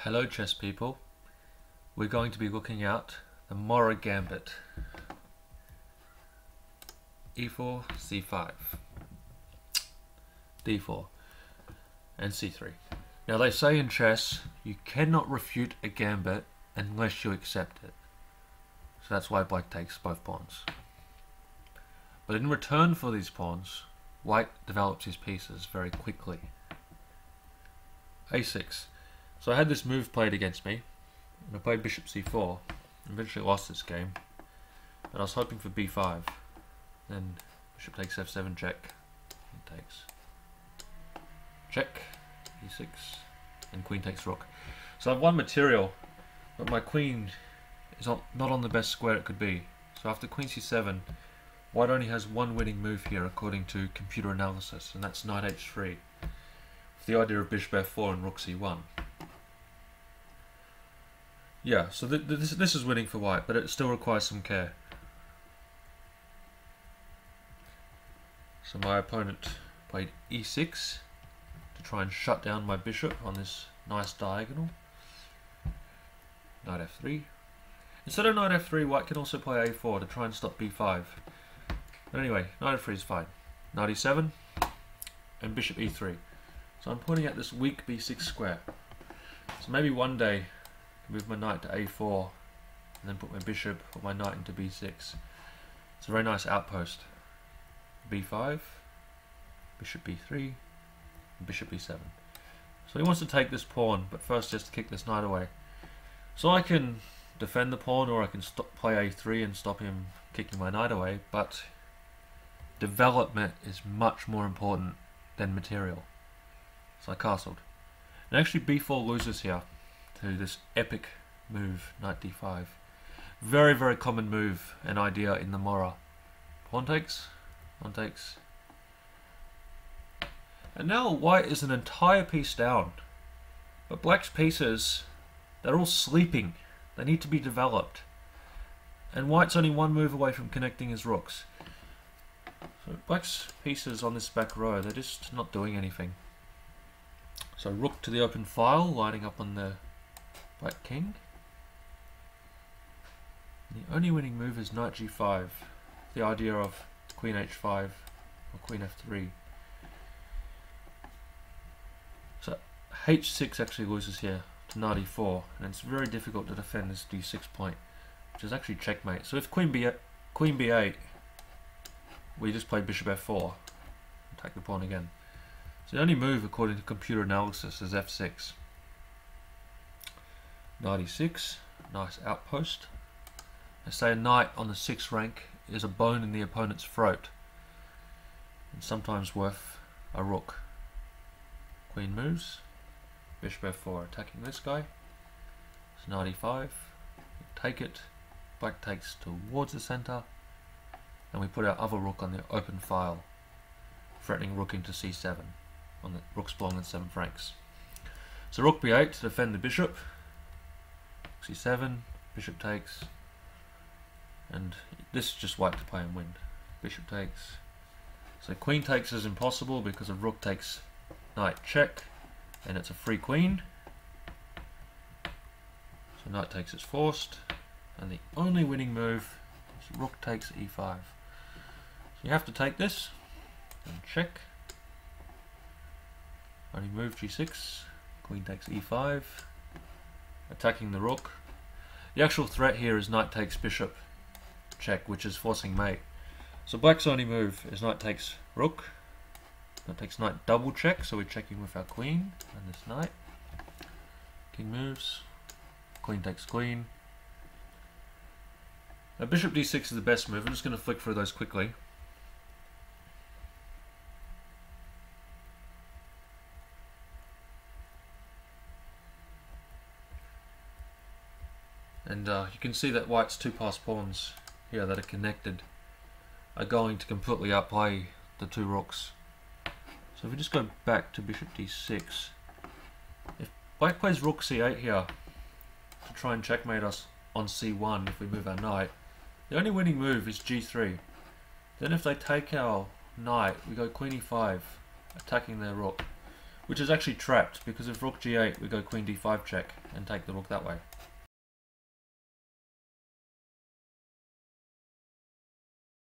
Hello chess people, we're going to be looking at the Morra Gambit. E4, C5, D4 and C3. Now they say in chess you cannot refute a gambit unless you accept it. So that's why black takes both pawns. But in return for these pawns, white develops his pieces very quickly. A6. So I had this move played against me, and I played bishop c4, and eventually lost this game, but I was hoping for b5, then bishop takes f7 check, and takes check, e6, and queen takes rook. So I've won material, but my queen is not on the best square it could be. So after queen c7, white only has one winning move here according to computer analysis, and that's knight h3, with the idea of bishop f4 and rook c1. Yeah, so this is winning for white, but it still requires some care. So my opponent played e6 to try and shut down my bishop on this nice diagonal. Knight f3. Instead of knight f3, white can also play a4 to try and stop b5. But anyway, knight f3 is fine. Knight e7 and bishop e3. So I'm pointing at this weak b6 square. So maybe one day move my knight to a4 and then put my bishop or my knight into b6. It's a very nice outpost. b5, bishop b3, and bishop b7. So he wants to take this pawn, but first just to kick this knight away. So I can defend the pawn, or I can play a3 and stop him kicking my knight away, but development is much more important than material. So I castled. And actually b4 loses here to this epic move, knight d5. Very, very common move and idea in the Morra. Pawn takes, pawn takes. And now white is an entire piece down. But black's pieces, they're all sleeping. They need to be developed. And white's only one move away from connecting his rooks. So black's pieces on this back row, they're just not doing anything. So rook to the open file, lining up on the black king. And the only winning move is knight g5. The idea of queen h5 or queen f3. So h6 actually loses here to knight e4, and it's very difficult to defend this d6 point, which is actually checkmate. So if queen b8, we just play bishop f4 and take the pawn again. So the only move according to computer analysis is f6. Knight e6, nice outpost. They say a knight on the 6th rank is a bone in the opponent's throat, and sometimes worth a rook. Queen moves, bishop f4 attacking this guy. So knight e5, take it, black takes towards the centre, and we put our other rook on the open file, threatening rook into c7 on the rook's belong in 7th ranks. So rook b8 to defend the bishop. c7, bishop takes, and this is just white to play and win. Bishop takes. So queen takes is impossible because of rook takes knight check, and it's a free queen. So knight takes is forced, and the only winning move is rook takes e5. So you have to take this and check. Only move g6, queen takes e5. Attacking the rook. The actual threat here is knight takes bishop check, which is forcing mate. So black's only move is knight takes rook. Knight takes knight double check, so we're checking with our queen and this knight. King moves. Queen takes queen. Now bishop d6 is the best move. I'm just going to flick through those quickly. And you can see that white's two passed pawns here that are connected are going to completely outplay the two rooks. So if we just go back to bishop d6, if black plays rook c8 here to try and checkmate us on c1 if we move our knight, the only winning move is g3. Then if they take our knight, we go queen e5, attacking their rook. which is actually trapped because if rook g8 we go queen d5 check and take the rook that way.